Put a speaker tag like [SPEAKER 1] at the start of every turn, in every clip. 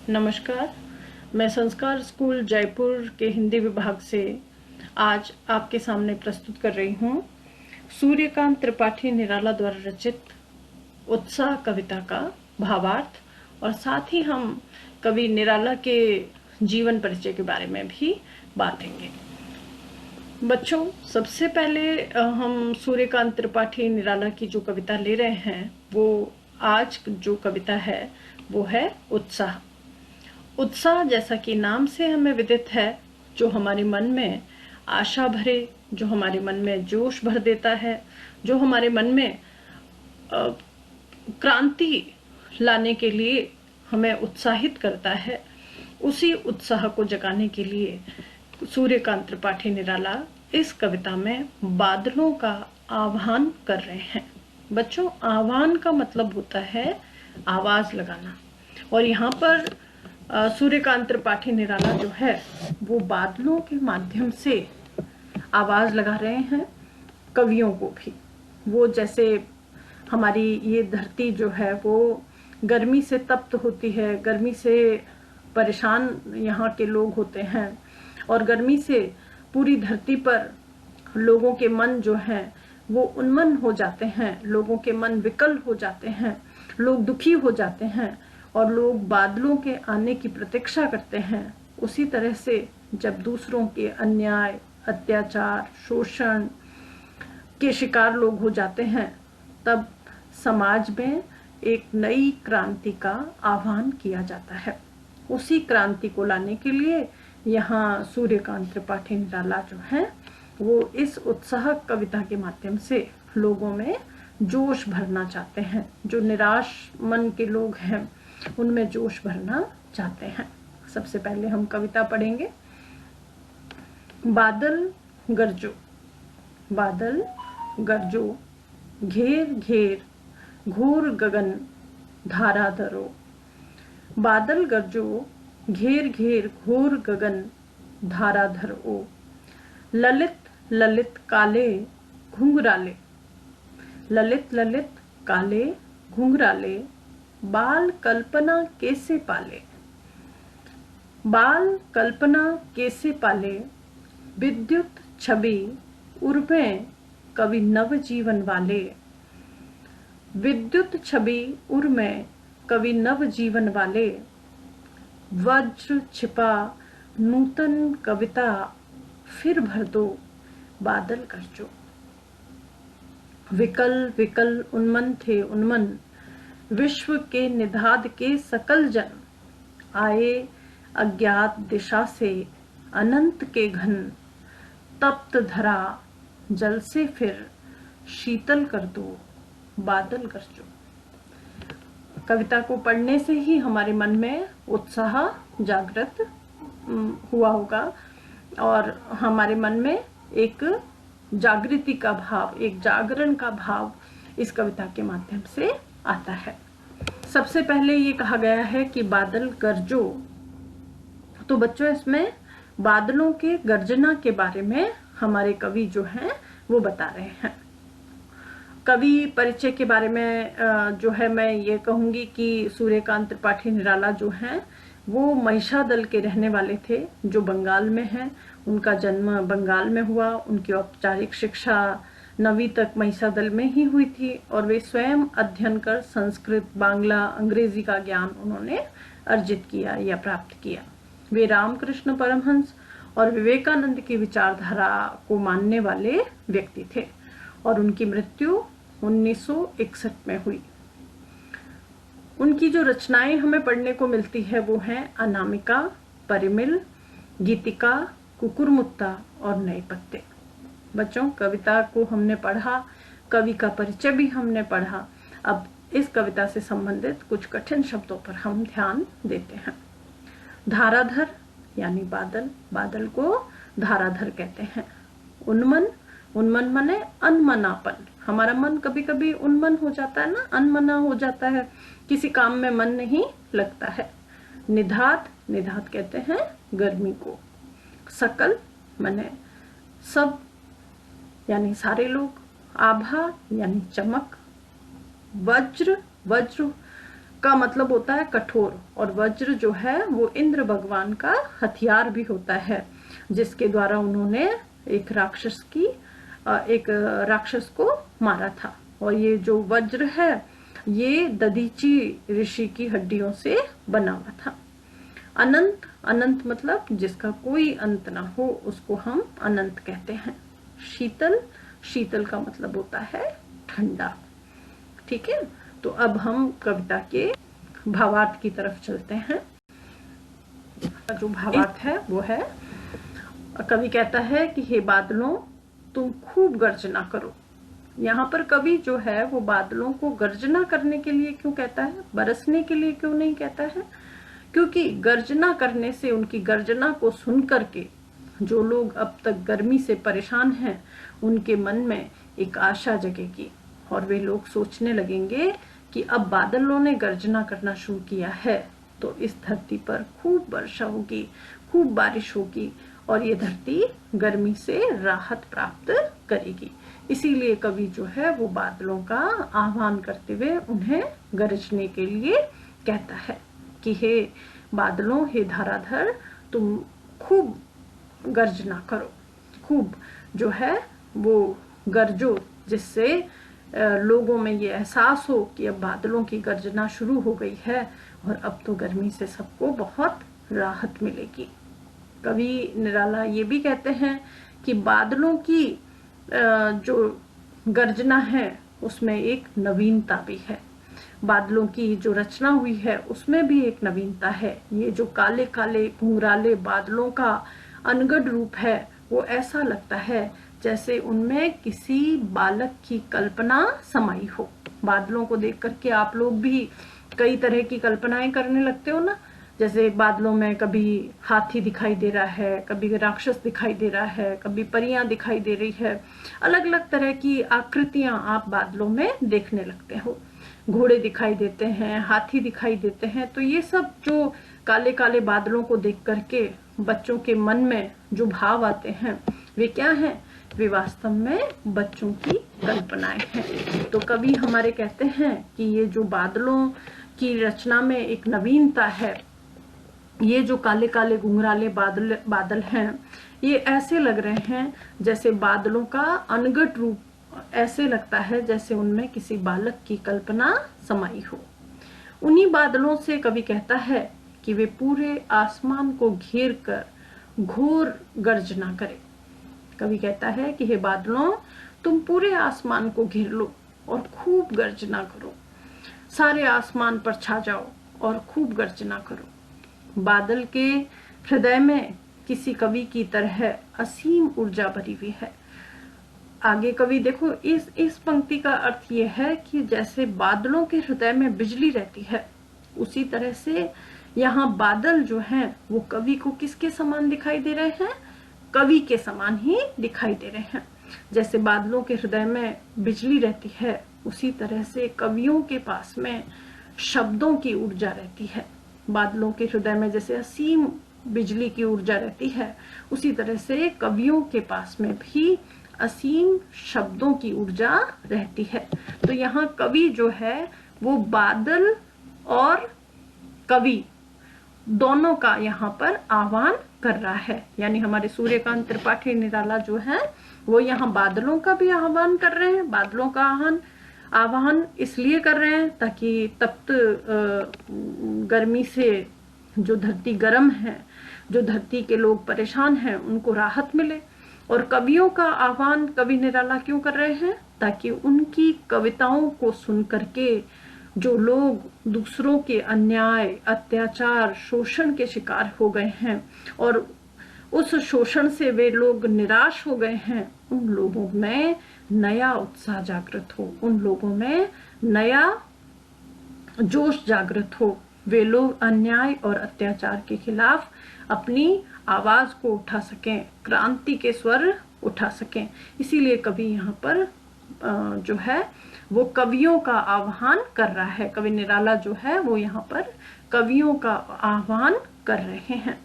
[SPEAKER 1] नमस्कार। मैं संस्कार स्कूल जयपुर के हिंदी विभाग से आज आपके सामने प्रस्तुत कर रही हूँ सूर्यकांत त्रिपाठी निराला द्वारा रचित उत्साह कविता का भावार्थ, और साथ ही हम कवि निराला के जीवन परिचय के बारे में भी बातेंगे। बच्चों, सबसे पहले हम सूर्यकांत त्रिपाठी निराला की जो कविता ले रहे हैं, वो आज जो कविता है वो है उत्साह। उत्साह, जैसा कि नाम से हमें विदित है, जो हमारे मन में आशा भरे, जो हमारे मन में जोश भर देता है, जो हमारे मन में क्रांति लाने के लिए हमें उत्साहित करता है, उसी उत्साह को जगाने के लिए सूर्यकांत त्रिपाठी निराला इस कविता में बादलों का आह्वान कर रहे हैं। बच्चों, आह्वान का मतलब होता है आवाज लगाना, और यहाँ पर सूर्यकांत त्रिपाठी निराला जो है वो बादलों के माध्यम से आवाज लगा रहे हैं कवियों को भी। वो जैसे हमारी ये धरती जो है वो गर्मी से तप्त होती है, गर्मी से परेशान यहाँ के लोग होते हैं, और गर्मी से पूरी धरती पर लोगों के मन जो हैं वो उन्मन हो जाते हैं, लोगों के मन विकल हो जाते हैं, लोग दुखी हो जाते हैं और लोग बादलों के आने की प्रतीक्षा करते हैं। उसी तरह से जब दूसरों के अन्याय, अत्याचार, शोषण के शिकार लोग हो जाते हैं, तब समाज में एक नई क्रांति का आह्वान किया जाता है। उसी क्रांति को लाने के लिए यहाँ सूर्यकांत त्रिपाठी निराला जो है वो इस उत्साह कविता के माध्यम से लोगों में जोश भरना चाहते हैं। जो निराश मन के लोग हैं उनमें जोश भरना चाहते हैं। सबसे पहले हम कविता पढ़ेंगे। बादल गरजो, बादल गरजो, घेर घेर घोर गगन धारा धरो। बादल गरजो, घेर घेर घोर गगन धारा धरो। ललित ललित काले घुंघराले, ललित ललित काले घुंघराले, बाल कल्पना कैसे पाले। बाल कल्पना कैसे पाले, विद्युत छवि उर्मे कवि नव जीवन वाले। विद्युत छवि उर्मे कवि नव जीवन वाले, वज्र छिपा नूतन कविता फिर भर दो बादल गरजो। विकल विकल उन्मन थे उन्मन, विश्व के निधाद के सकल जन। आए अज्ञात दिशा से अनंत के घन, तप्त धरा जल से फिर शीतल कर दो बादल गरजो। कविता को पढ़ने से ही हमारे मन में उत्साह जागृत हुआ होगा और हमारे मन में एक जागृति का भाव, एक जागरण का भाव इस कविता के माध्यम से आता है। सबसे पहले ये कहा गया है कि बादल गरजो, तो बच्चों इसमें बादलों के गर्जना के बारे में हमारे कवि जो हैं वो बता रहे हैं। कवि परिचय के बारे में जो है मैं ये कहूंगी कि सूर्यकांत त्रिपाठी निराला जो हैं वो महिषादल के रहने वाले थे, जो बंगाल में है। उनका जन्म बंगाल में हुआ, उनकी औपचारिक शिक्षा 9वीं तक महिषादल में ही हुई थी, और वे स्वयं अध्ययन कर संस्कृत, बांग्ला, अंग्रेजी का ज्ञान उन्होंने अर्जित किया या प्राप्त किया। वे रामकृष्ण परमहंस और विवेकानंद की विचारधारा को मानने वाले व्यक्ति थे, और उनकी मृत्यु 1961 में हुई। उनकी जो रचनाएं हमें पढ़ने को मिलती है वो हैं अनामिका, परिमिल, गीतिका, कुकुरमुत्ता और नए पत्ते। बच्चों, कविता को हमने पढ़ा, कवि का परिचय भी हमने पढ़ा। अब इस कविता से संबंधित कुछ कठिन शब्दों पर हम ध्यान देते हैं। धाराधर यानी बादल, बादल को धाराधर कहते हैं। उन्मन, उन्मन माने अनमनापन। हमारा मन कभी कभी उन्मन हो जाता है ना, अनमना हो जाता है, किसी काम में मन नहीं लगता है। निधात, निधात कहते हैं गर्मी को। सकल माने सब यानी सारे लोग। आभा यानी चमक। वज्र, वज्र का मतलब होता है कठोर, और वज्र जो है वो इंद्र भगवान का हथियार भी होता है, जिसके द्वारा उन्होंने एक राक्षस को मारा था। और ये जो वज्र है ये दधीची ऋषि की हड्डियों से बना हुआ था। अनंत, अनंत मतलब जिसका कोई अंत ना हो, उसको हम अनंत कहते हैं। शीतल, शीतल का मतलब होता है ठंडा। ठीक है, तो अब हम कविता के भावार्थ की तरफ चलते हैं। जो भावार्थ है वो है, कवि कहता है कि हे बादलों तुम खूब गर्जना करो। यहाँ पर कवि जो है वो बादलों को गर्जना करने के लिए क्यों कहता है, बरसने के लिए क्यों नहीं कहता है? क्योंकि गर्जना करने से, उनकी गर्जना को सुन करके जो लोग अब तक गर्मी से परेशान हैं, उनके मन में एक आशा जगेगी और वे लोग सोचने लगेंगे कि अब बादलों ने गर्जना करना शुरू किया है तो इस धरती पर खूब वर्षा होगी, खूब बारिश होगी और ये धरती गर्मी से राहत प्राप्त करेगी। इसीलिए कवि जो है वो बादलों का आह्वान करते हुए उन्हें गरजने के लिए कहता है कि हे बादलों, हे धाराधर, तुम खूब गर्जना करो, खूब जो है वो गरजो, जिससे लोगों में ये एहसास हो कि अब बादलों की गर्जना शुरू हो गई है और अब तो गर्मी से सबको बहुत राहत मिलेगी। कवि निराला ये भी कहते हैं कि बादलों की जो गर्जना है उसमें एक नवीनता भी है। बादलों की जो रचना हुई है उसमें भी एक नवीनता है। ये जो काले काले घुंघराले बादलों का अनगढ़ रूप है वो ऐसा लगता है जैसे उनमें किसी बालक की कल्पना समाई हो। बादलों को देख करके आप लोग भी कई तरह की कल्पनाएं करने लगते हो ना। जैसे बादलों में कभी हाथी दिखाई दे रहा है, कभी राक्षस दिखाई दे रहा है, कभी परियां दिखाई दे रही है। अलग अलग तरह की आकृतियां आप बादलों में देखने लगते हो। घोड़े दिखाई देते हैं, हाथी दिखाई देते हैं। तो ये सब जो काले काले बादलों को देख करके बच्चों के मन में जो भाव आते हैं वे क्या हैं? वे वास्तव में बच्चों की कल्पनाएं हैं। तो कवि हमारे कहते हैं कि ये जो बादलों की रचना में एक नवीनता है, ये जो काले काले घुंघराले बादल हैं, ये ऐसे लग रहे हैं जैसे बादलों का अनगढ़ रूप, ऐसे लगता है जैसे उनमें किसी बालक की कल्पना समाई हो। उन्हीं बादलों से कवि कहता है कि वे पूरे आसमान को घेर कर घोर गर्जना करें। कवि कहता है कि हे बादलों, तुम पूरे आसमान को घेर लो और खूब गर्जना करो। सारे आसमान पर छा जाओ और खूब गर्जना करो। बादल के हृदय में किसी कवि की तरह असीम ऊर्जा भरी हुई है। आगे कवि देखो, इस पंक्ति का अर्थ यह है कि जैसे बादलों के हृदय में बिजली रहती है, उसी तरह से यहाँ बादल जो हैं वो कवि को किसके समान दिखाई दे रहे हैं? कवि के समान ही दिखाई दे रहे हैं। जैसे बादलों के हृदय में बिजली रहती है, उसी तरह से कवियों के पास में शब्दों की ऊर्जा रहती है। बादलों के हृदय में जैसे असीम बिजली की ऊर्जा रहती है, उसी तरह से कवियों के पास में भी असीम शब्दों की ऊर्जा रहती है। तो यहाँ कवि जो है वो बादल और कवि दोनों का यहाँ पर आह्वान कर रहा है। यानी हमारे सूर्यकांत त्रिपाठी निराला जो है वो यहाँ बादलों का भी आह्वान कर रहे हैं। बादलों का आह्वान इसलिए कर रहे हैं ताकि तप्त गर्मी से जो धरती गर्म है, जो धरती के लोग परेशान हैं, उनको राहत मिले। और कवियों का आह्वान कवि निराला क्यों कर रहे हैं? ताकि उनकी कविताओं को सुन करके जो लोग दूसरों के अन्याय, अत्याचार, शोषण के शिकार हो गए हैं और उस शोषण से वे लोग निराश हो गए हैं, उन लोगों में नया उत्साह जागृत हो, उन लोगों में नया जोश जागृत हो। वे लोग अन्याय और अत्याचार के खिलाफ अपनी आवाज को उठा सकें, क्रांति के स्वर उठा सकें। इसीलिए कवि यहाँ पर जो है वो कवियों का आह्वान कर रहा है। कवि निराला जो है वो यहाँ पर कवियों का आह्वान कर रहे हैं।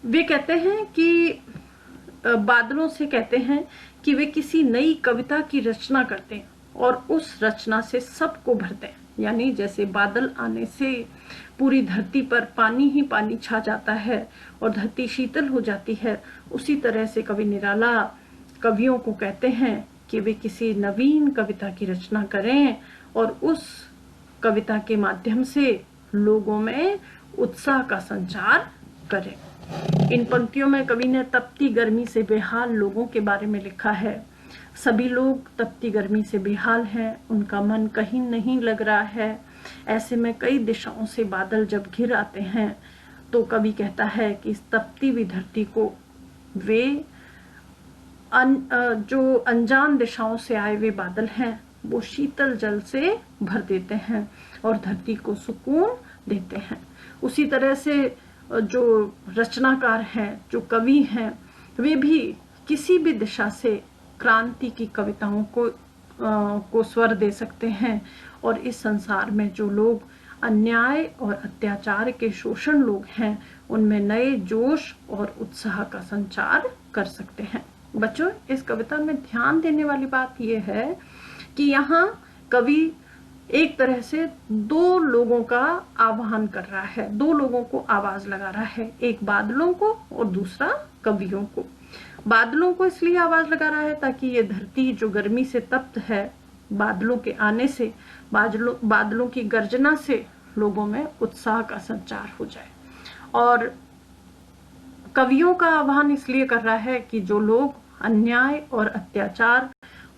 [SPEAKER 1] वे कहते हैं कि बादलों से कहते हैं कि वे किसी नई कविता की रचना करते हैं और उस रचना से सबको भर दें। यानी जैसे बादल आने से पूरी धरती पर पानी ही पानी छा जाता है और धरती शीतल हो जाती है, उसी तरह से कवि निराला कवियों को कहते हैं कि वे किसी नवीन कविता की रचना करें और उस कविता के माध्यम से लोगों में उत्साह का संचार करें। इन पंक्तियों में कवि ने तपती गर्मी से बेहाल लोगों के बारे में लिखा है। सभी लोग तपती गर्मी से बेहाल हैं, उनका मन कहीं नहीं लग रहा है। ऐसे में कई दिशाओं से बादल जब घिर आते हैं तो कवि कहता है कि इस तपती हुई धरती को वे जो अनजान दिशाओं से आए हुए बादल हैं वो शीतल जल से भर देते हैं और धरती को सुकून देते हैं। उसी तरह से जो रचनाकार हैं, जो कवि हैं, वे भी किसी भी दिशा से क्रांति की कविताओं को स्वर दे सकते हैं और इस संसार में जो लोग अन्याय और अत्याचार के शोषण लोग हैं उनमें नए जोश और उत्साह का संचार कर सकते हैं। बच्चों, इस कविता में ध्यान देने वाली बात यह है कि यहाँ कवि एक तरह से दो लोगों का आह्वान कर रहा है, दो लोगों को आवाज लगा रहा है, एक बादलों को और दूसरा कवियों को। बादलों को इसलिए आवाज लगा रहा है ताकि ये धरती जो गर्मी से तप्त है, बादलों के आने से, बादलों की गर्जना से लोगों में उत्साह का संचार हो जाए। और कवियों का आह्वान इसलिए कर रहा है कि जो लोग अन्याय और अत्याचार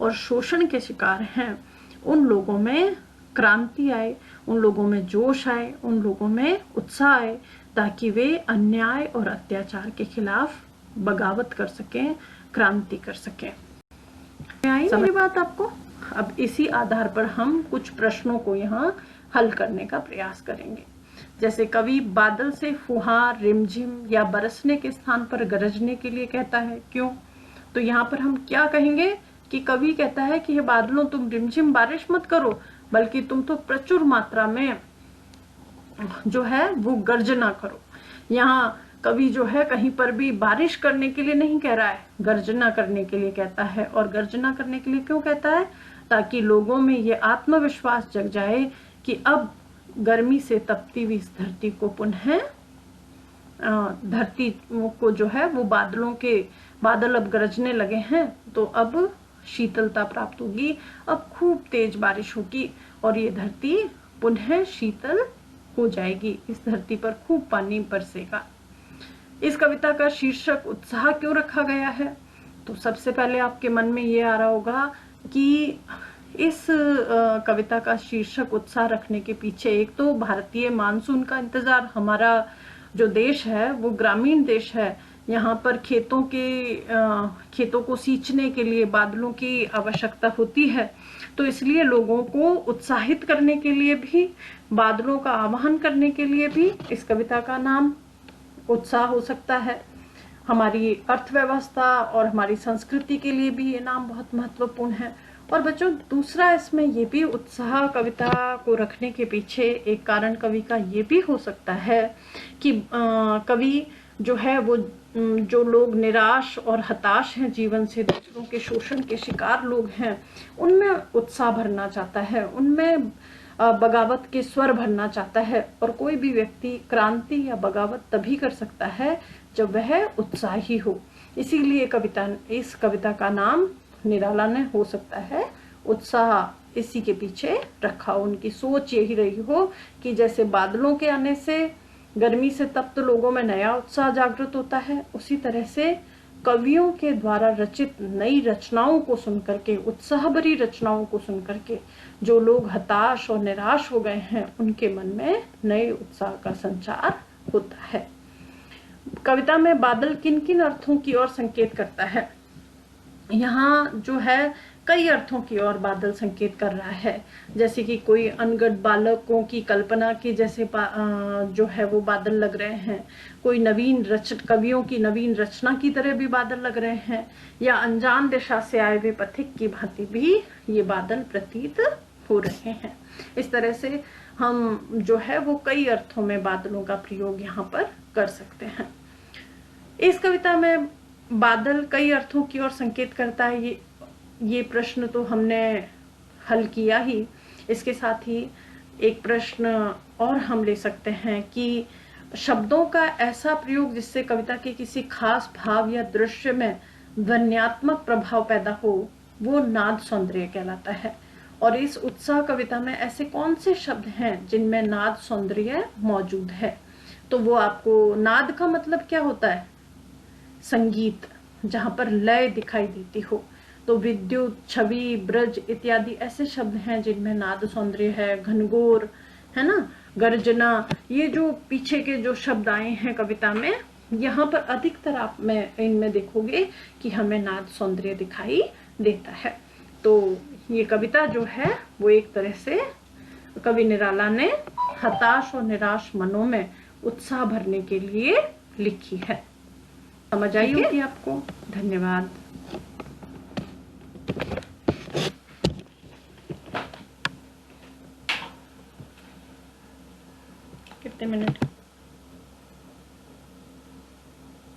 [SPEAKER 1] और शोषण के शिकार हैं उन लोगों में क्रांति आए, उन लोगों में जोश आए, उन लोगों में उत्साह आए, ताकि वे अन्याय और अत्याचार के खिलाफ बगावत कर सकें, क्रांति कर सकें। आई मेरी बात आपको? अब इसी आधार पर हम कुछ प्रश्नों को यहाँ हल करने का प्रयास करेंगे। जैसे कवि बादल से फुहार, रिमझिम या बरसने के स्थान पर गरजने के लिए कहता है, क्यों? तो यहाँ पर हम क्या कहेंगे कि कवि कहता है कि ये बादलों तुम रिमझिम बारिश मत करो, बल्कि तुम तो प्रचुर मात्रा में जो है वो गर्जना करो। यहाँ कवि जो है कहीं पर भी बारिश करने के लिए नहीं कह रहा है, गर्जना करने के लिए कहता है। और गर्जना करने के लिए क्यों कहता है? ताकि लोगों में ये आत्मविश्वास जग जाए कि अब गर्मी से तपती हुई इस धरती को पुनः धरती को जो है वो बादल अब गरजने लगे हैं, तो अब शीतलता प्राप्त होगी, अब खूब तेज बारिश होगी और ये धरती पुनः शीतल हो जाएगी, इस धरती पर खूब पानी बरसेगा। इस कविता का शीर्षक उत्साह क्यों रखा गया है? तो सबसे पहले आपके मन में ये आ रहा होगा कि इस कविता का शीर्षक उत्साह रखने के पीछे एक तो भारतीय मानसून का इंतजार, हमारा जो देश है वो ग्रामीण देश है, यहाँ पर खेतों को सींचने के लिए बादलों की आवश्यकता होती है, तो इसलिए लोगों को उत्साहित करने के लिए भी, बादलों का आह्वान करने के लिए भी इस कविता का नाम उत्साह हो सकता है। हमारी अर्थव्यवस्था और हमारी संस्कृति के लिए भी ये नाम बहुत महत्वपूर्ण है। और बच्चों, दूसरा इसमें ये भी उत्साह कविता को रखने के पीछे एक कारण कवि का ये भी हो सकता है कि कवि जो है वो जो लोग निराश और हताश हैं जीवन से, दूसरों के शोषण के शिकार लोग हैं, उनमें उत्साह भरना चाहता है, उनमें बगावत के स्वर भरना चाहता है। और कोई भी व्यक्ति क्रांति या बगावत तभी कर सकता है जब वह उत्साही हो। इसीलिए इस कविता का नाम निराला ने हो सकता है उत्साह इसी के पीछे रखा। उनकी सोच यही रही हो कि जैसे बादलों के आने से गर्मी से तप्त लोगों में नया उत्साह जागृत होता है, उसी तरह से कवियों के द्वारा रचित नई रचनाओं को सुनकर के, उत्साह भरी रचनाओं को सुनकर के जो लोग हताश और निराश हो गए हैं उनके मन में नए उत्साह का संचार होता है। कविता में बादल किन किन अर्थों की ओर संकेत करता है? यहाँ जो है कई अर्थों की ओर बादल संकेत कर रहा है, जैसे कि कोई अनगढ़ बालकों की कल्पना की जैसे जो है वो बादल लग रहे हैं, कोई कवियों की नवीन रचना की तरह भी बादल लग रहे हैं, या अनजान दिशा से आए हुए पथिक की भांति भी ये बादल प्रतीत हो रहे हैं। इस तरह से हम जो है वो कई अर्थों में बादलों का प्रयोग यहाँ पर कर सकते हैं। इस कविता में बादल कई अर्थों की ओर संकेत करता है, ये प्रश्न तो हमने हल किया ही। इसके साथ ही एक प्रश्न और हम ले सकते हैं कि शब्दों का ऐसा प्रयोग जिससे कविता के किसी खास भाव या दृश्य में ध्वन्यात्मक प्रभाव पैदा हो, वो नाद सौंदर्य कहलाता है। और इस उत्साह कविता में ऐसे कौन से शब्द हैं जिनमें नाद सौंदर्य मौजूद है? तो वो आपको, नाद का मतलब क्या होता है? संगीत, जहां पर लय दिखाई देती हो। तो विद्युत, छवि, ब्रज इत्यादि ऐसे शब्द हैं जिनमें नाद सौंदर्य है। घनघोर, है ना, गर्जना, ये जो पीछे के जो शब्द आए हैं कविता में, यहाँ पर अधिकतर आप में इनमें देखोगे कि हमें नाद सौंदर्य दिखाई देता है। तो ये कविता जो है वो एक तरह से कवि निराला ने हताश और निराश मनों में उत्साह भरने के लिए लिखी है। समझ आई होगी आपको। धन्यवाद। कितने मिनट?